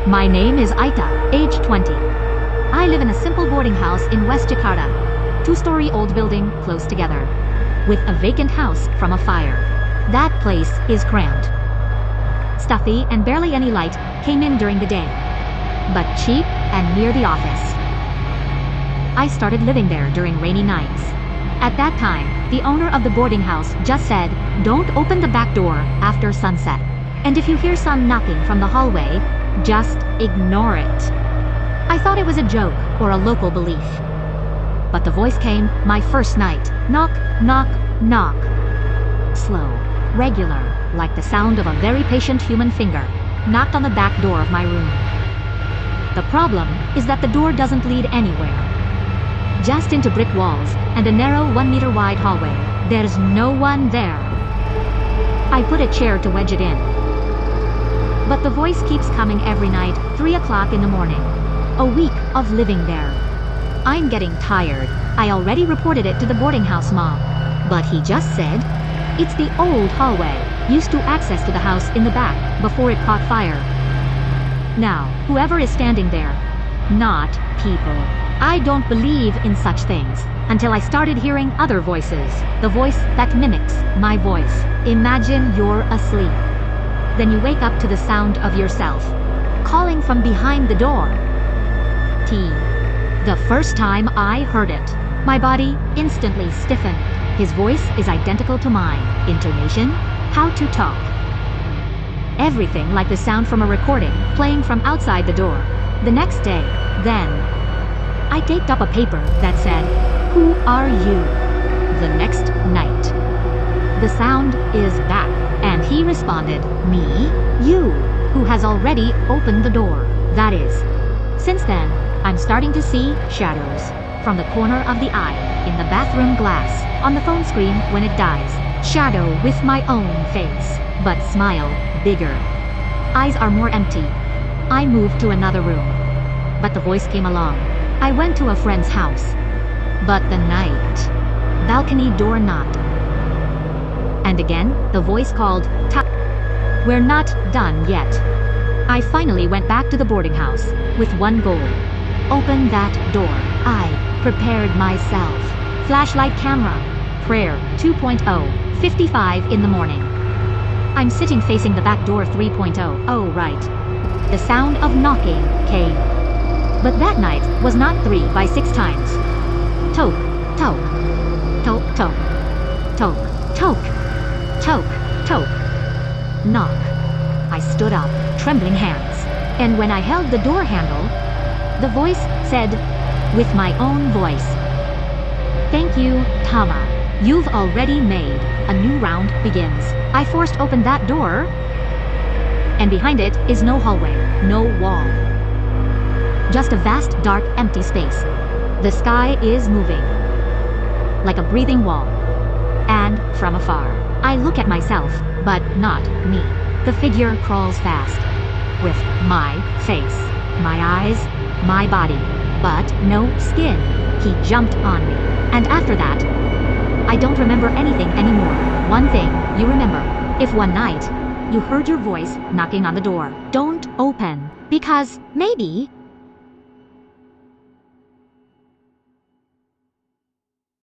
My name is Aita, age 20. I live in a simple boarding house in West Jakarta. Two-story old building close together, with a vacant house from a fire. That place is crammed. Stuffy and barely any light came in during the day, but cheap and near the office. I started living there during rainy nights. At that time, the owner of the boarding house just said, "Don't open the back door after sunset. And if you hear some knocking from the hallway, just ignore it." I thought it was a joke or a local belief. But the voice came my first night. Knock, knock, knock. Slow, regular, like the sound of a very patient human finger, knocked on the back door of my room. The problem is that the door doesn't lead anywhere. Just into brick walls and a narrow 1-meter wide hallway. There's no one there. I put a chair to wedge it in. But the voice keeps coming every night, 3 o'clock in the morning. A week of living there. I'm getting tired. I already reported it to the boarding house mom. But he just said, it's the old hallway, used to access to the house in the back, before it caught fire. Now, whoever is standing there, not people. I don't believe in such things, until I started hearing other voices. The voice that mimics my voice. Imagine you're asleep. Then you wake up to the sound of yourself, calling from behind the door. The first time I heard it, my body instantly stiffened. His voice is identical to mine. Intonation, how to talk. Everything like the sound from a recording playing from outside the door. The next day, then, I taped up a paper that said, "Who are you?" The next night, the sound is back, and he responded, "Me? You, who has already opened the door." That is. Since then, I'm starting to see shadows from the corner of the eye, in the bathroom glass, on the phone screen when it dies. Shadow with my own face, but smile bigger. Eyes are more empty. I moved to another room, but the voice came along. I went to a friend's house, but the night, balcony door knocked. And again, the voice called, "Ta." We're not done yet. I finally went back to the boarding house with one goal. Open that door. I prepared myself. Flashlight camera. Prayer 2.0. 55 in the morning. I'm sitting facing the back door 3.0. Oh right. The sound of knocking came. But that night was not 3 by 6 times. Toke, toke, toke, toke, toke, toke, toke, toke. Knock. I stood up, trembling hands. And when I held the door handle, the voice said, with my own voice, "Thank you, Tama. You've already made. A new round begins." I forced open that door, and behind it is no hallway, no wall. Just a vast, dark, empty space. The sky is moving, like a breathing wall. And from afar, I look at myself, but not me. The figure crawls fast, with my face, my eyes, my body, but no skin. He jumped on me. And after that, I don't remember anything anymore. One thing you remember, if one night you heard your voice knocking on the door, don't open, because maybe